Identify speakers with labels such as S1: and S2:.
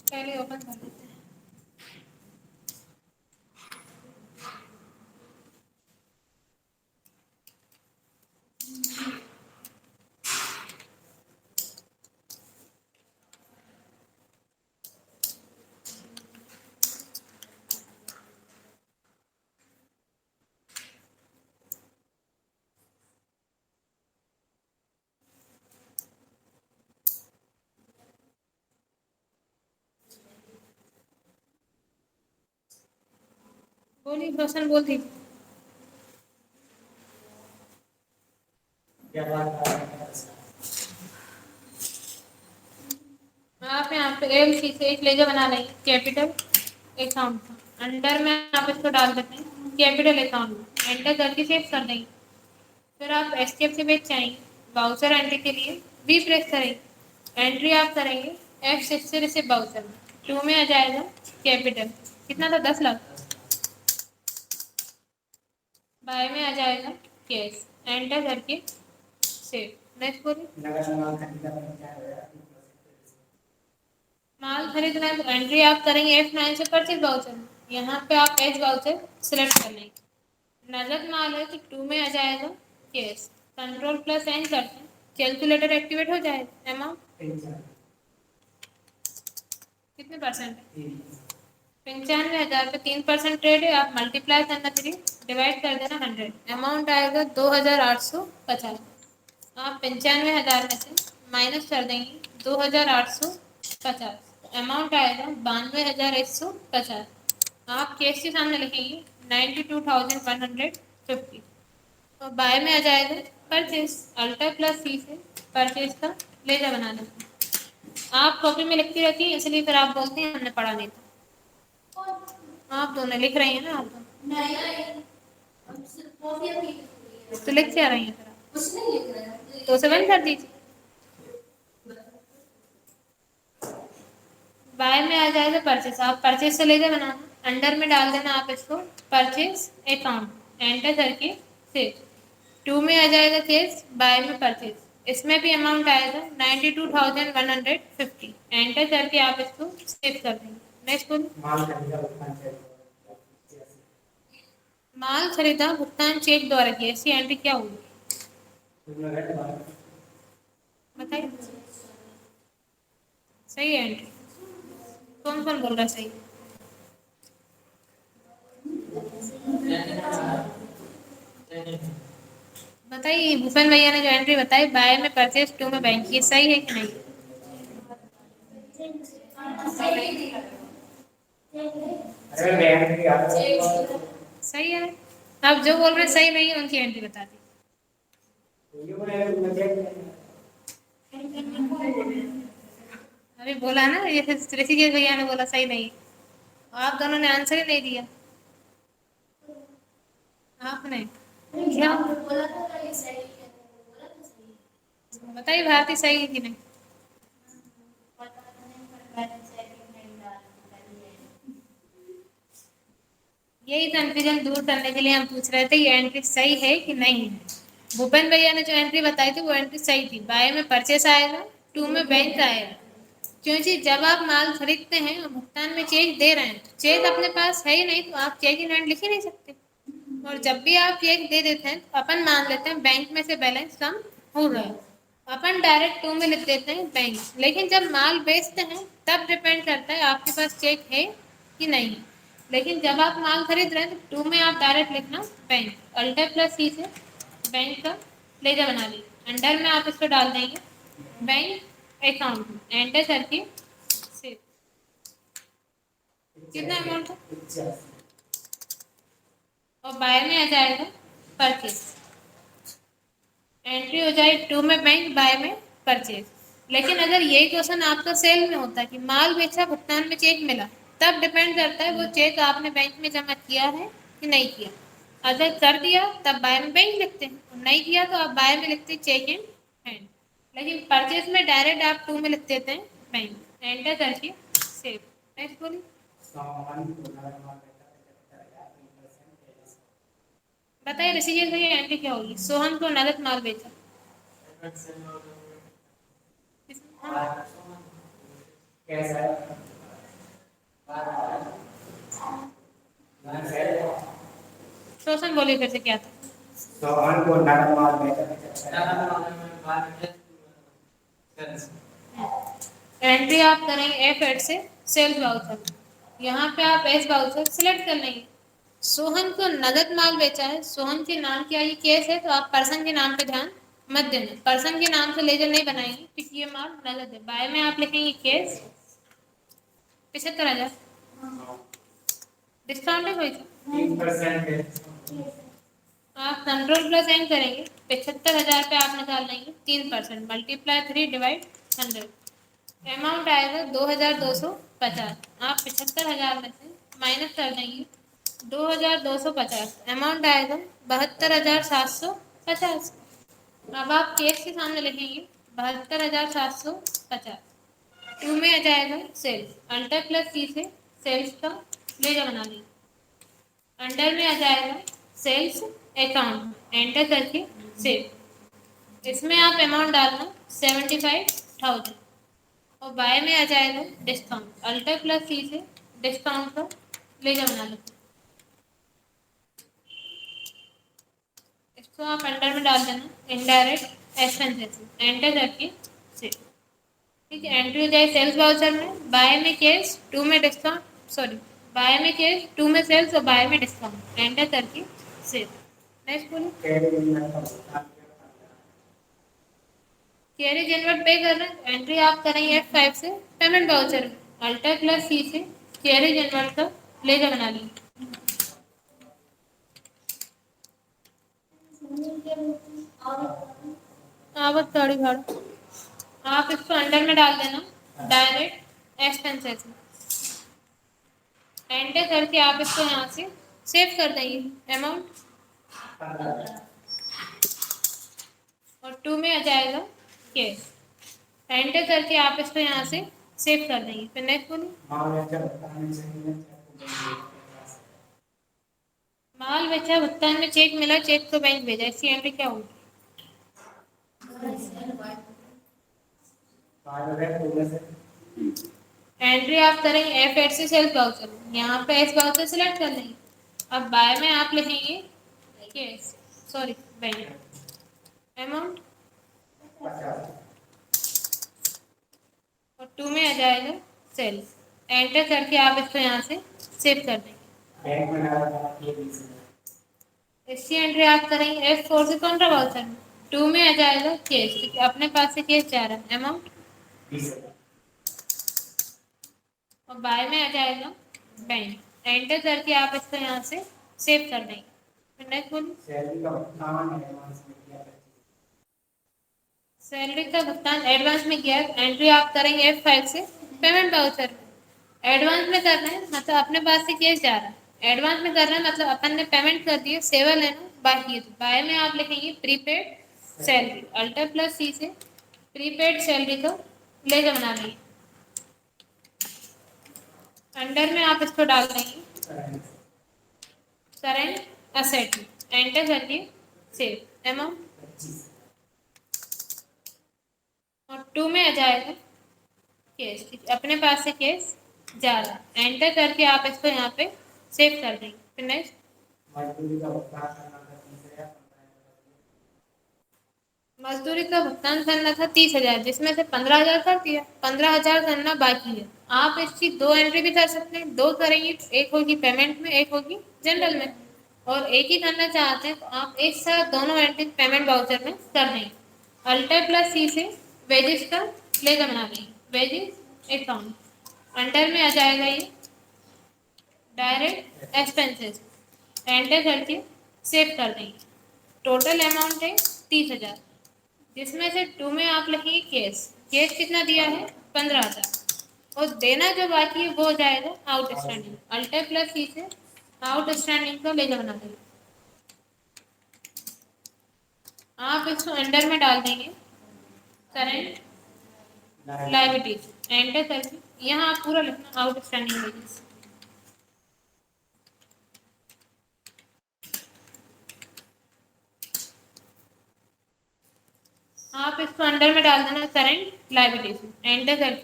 S1: पहले ओपन कर लेते हैं। बोलिए, रोशन बोल दी। आप यहाँ पे एल सी से एक लेजर बना रहे हैं कैपिटल अकाउंट का। अंडर में आप इसको डाल देते हैं कैपिटल अकाउंट में, एंटर करके सेव कर देंगे। फिर आप एस्केप से बैठ जाएंगे, बाउचर एंट्री के लिए बी प्रेस करेंगे, एंट्री आप करेंगे F6 से रिसिव बाउचर में, 2 में आ जाएगा कैपिटल, कितना था 10 लाख, बाय में आ जाएगा कैश, एंटर करके सेव। नेक्स्ट बोलिए। माल खरीदना है तो एंट्री आप करेंगे F9 से परचेज वाउचर, यहाँ पे आप एच वाउचर सिलेक्ट कर लेंगे। नगद माल है तो 2 में आ जाएगा कैश, कंट्रोल प्लस एन करते हैं, कैलकुलेटर एक्टिवेट हो जाएगा। अमाउंट कितने परसेंट है? 95,000 पे 3% ट्रेड है, आप मल्टीप्लाई करना चाहिए, डिवाइड कर देना 100, अमाउंट आएगा 2,850। आप 95,000 में से माइनस कर देंगे 2,850, अमाउंट आएगा 92,150। आप कैश के सामने लिखेंगे 92,150, तो बाय में आ जाएगा परचेज, अल्टर प्लस सी से परचेज का लेजर बना देते हैं। आप कॉपी में लिखती रहती है इसलिए फिर आप बोलते हैं हमने पढ़ा नहीं था। आप दोनों लिख रही हैं ना, आप तो लिख क्या रही हैं फिर आप? तो उसे बंद कर दीजिए। बाय में आ जाएगा परचेस, आप परचेस से लेकर बनाना, अंडर में डाल देना आप इसको परचेस अकाउंट, एंटर करके सेव। 2 में आ जाएगा केस, बाय में परचेस, इसमें भी अमाउंट आएगा 92,150, एंटर करके आप इसको सेव कर देंगे। नेक्स्ट बोलिए। माल खरीदा भुगतान चेक द्वारा किया, इसकी एंट्री क्या होगी बताइए। सही है एंट्री, कौन कौन बोल रहा है सही? बताइए, भूपेन भैया ने जो एंट्री बताई बाय में परचेज 2 में बैंक, ये सही है कि नहीं? सही है। आप जो बोल रहे हैं सही नहीं है उनकी एंट्री बता दी। अभी बोला ना, ये ऋषिकेश भैया ने बोला सही नहीं, आप दोनों ने आंसर ही नहीं दिया। आपने क्या बताइए, भारती सही है कि नहीं? यही कंफ्यूजन दूर करने के लिए हम पूछ रहे थे ये एंट्री सही है कि नहीं है। भूपेन भैया ने जो एंट्री बताई थी वो एंट्री सही थी, बाय में परचेस आएगा, 2 में बैंक आएगा, क्योंकि जब आप माल खरीदते हैं और भुगतान में चेक दे रहे हैं तो चेक अपने पास है ही नहीं, तो आप चेक इन हैंड लिख ही नहीं सकते। और जब भी आप चेक दे देते हैं तो अपन मान लेते हैं बैंक में से बैलेंस कम हो रहा है, अपन डायरेक्ट 2 में लिख देते हैं बैंक, लेकिन जब माल बेचते हैं तब डिपेंड करता है आपके पास चेक है कि नहीं है। लेकिन जब आप माल खरीद रहे हैं तो 2 में आप डायरेक्ट लिखना बैंक, अल्टर प्लस सी से बैंक का लेजर बना लीजिए, अंडर में आप इसको डाल देंगे बैंक अकाउंट में, एंटर करके सेव। कितना अमाउंट है? और बाय में आ जाएगा परचेज, एंट्री हो जाए 2 में बैंक, बाय में परचेज। लेकिन अगर ये क्वेश्चन आपका सेल में होता है कि माल बेचा भुगतान में चेक मिला, तब डिपेंड करता है वो चेक आपने बैंक में जमा किया है कि नहीं किया। अगर कर दिया तब बाय में बैंक लिखते हैं, और नहीं किया तो आप बाय में लिखते चेक इन हैंड। लेकिन परचेज में डायरेक्ट आप 2 में लिख देते हैं बैंक, एंटर करके सेव। नेक्स्ट बोलिए। बताइए ऋषिकेश भैया एंट्री क्या होगी? सोहन को नगद माल बेचा, बोलिए फिर से क्या था।
S2: सोहन को नगद माल
S1: एंट्री आप करेंगे F8 से सेल्स वाउचर, यहाँ पे आप एस वाउचर सिलेक्ट कर लेंगे। सोहन को नगद माल बेचा है, सोहन के नाम की आई केस है, तो आप पर्सन के नाम पे ध्यान मत देना, पर्सन के नाम से लेजर नहीं बनाएंगे क्योंकि ये माल नगद है। बाय में आप लिखेंगे केस 75,000, डिस्काउंट है कोई सा,
S2: 3%
S1: आप कंट्रोल प्लस एन करेंगे, 75,000 पे आप निकाल लेंगे 3%, मल्टीप्लाई 3 डिवाइड 100, अमाउंट आएगा 2,250। आप 75,000 में से माइनस कर देंगे 2,250, अमाउंट आएगा 72,750। अब आप केस के सामने लिखेंगे 72,750। टू में आ जाएगा सेल्स, अल्टर प्लस सी से सेल्स का लेजर बना लेंगे, अंडर में आ जाएगा सेल्स अकाउंट, एंटर करके सेव। इसमें आप अमाउंट डालना 75,000 और बाय में आ जाएगा डिस्काउंट, अल्टर प्लस सी से डिस्काउंट का लेजर बना लेते, इसको आप अंडर में डाल देना इनडायरेक्ट एक्सपेंसेस, एंटर करके सेव। ठीक है, एंट्री हो जाए सेल्स वाउचर में, बाय में केस, टू में डिस्काउंट, सॉरी बाय में केस, टू में सेल्स और बाय में डिस्काउंट, एंटर करके सेव। नेक्स्ट बोलो, कैरी जनवट पे कर रहे हैं, एंट्री आप करेंगे F5 से पेमेंट वाउचर में, अल्टर प्लस सी से कैरी जनवट का लेजर बना लेंगे। आवत गाड़ी भाड़ा आप इसको अंडर में डाल देना डायरेक्ट एक्सपेंसेस में, एंटर करके आप इसको यहाँ से सेव कर देंगे अमाउंट, और टू में आ जाएगा केस, एंटर करके आप इसको यहाँ से सेव कर देंगे। फिर नेक्स्ट बोलो, माल बेचा भुगतान में चेक मिला, चेक तो बैंक भेजा, इसकी एंट्री क्या होगी। एंट्री आप करेंगे F8 से सेल्स वाउचर, यहाँ पे एस वाउचर सिलेक्ट कर लेंगे। अब बाय में आप लिखेंगे केस, सॉरी बैंक, अमाउंट और टू में आ जाएगा सेल्स, एंटर करके आप इसको यहाँ से सेव कर देंगे। इसकी एंट्री आप करेंगे F4 से काउंटर वाउचर में, टू में आ जाएगा केस क्योंकि अपने पास से केस जा रहा है, अमाउंट और बाय में आ जाएगा बैंक, एंटर करके आप इसको यहाँ से सेव कर देंगे। फिर नेक्स्ट बोलिए, सैलरी का भुगतान एडवांस में किया है, एंट्री आप करेंगे F5 से पेमेंट वाउचर में, एडवांस में कर रहे हैं मतलब अपने पास से केस जा रहा है, एडवांस में कर रहे हैं मतलब अपन ने पेमेंट कर दिया, सेवा लेना बाकी है, तो बाय में आप लिखेंगे प्रीपेड सैलरी, अल्टर प्लस सी से प्रीपेड सैलरी का लेजर बना लेंगे, अंडर में आप इसको डाल देंगे करेंट असेट, एंटर करके सेव, अमाउंट और टू में आ जाएगा केस, अपने पास से केस जा रहा, एंटर करके आप इसको यहाँ पे सेव कर देंगे। फिर नेक्स्ट, मजदूरी का भुगतान करना था 30,000, जिसमें से 15,000 कर दिया, 15,000 करना बाकी है। आप इसकी दो एंट्री भी कर सकते हैं, दो करेंगे तो एक होगी पेमेंट में, एक होगी जनरल में, और एक ही करना चाहते हैं तो आप एक साथ दोनों एंट्री पेमेंट वाउचर में कर देंगे, अल्टर प्लस सी से वेजेस का लेजर बना देंगे, वेजेस अकाउंट, अंडर में आ जाएगा ये डायरेक्ट एक्सपेंसेस, एंटर करके सेव कर देंगे। टोटल अमाउंट है 30,000, जिसमें से टू में आप लिखेंगे केस, केस कितना दिया है 15,000, और देना जो बाकी है वो हो जाएगा आउटस्टैंडिंग, अल्टर प्लस सी से आउटस्टैंडिंग का लेजर बना देंगे। आप इसको अंडर में डाल देंगे करेंट लायबिलिटीज, एंटर करके यहाँ आप पूरा लिखना आउटस्टैंडिंग वेजेस, आप इसको अंडर में डाल देना करेंट लायबिलिटीज, एंटर करके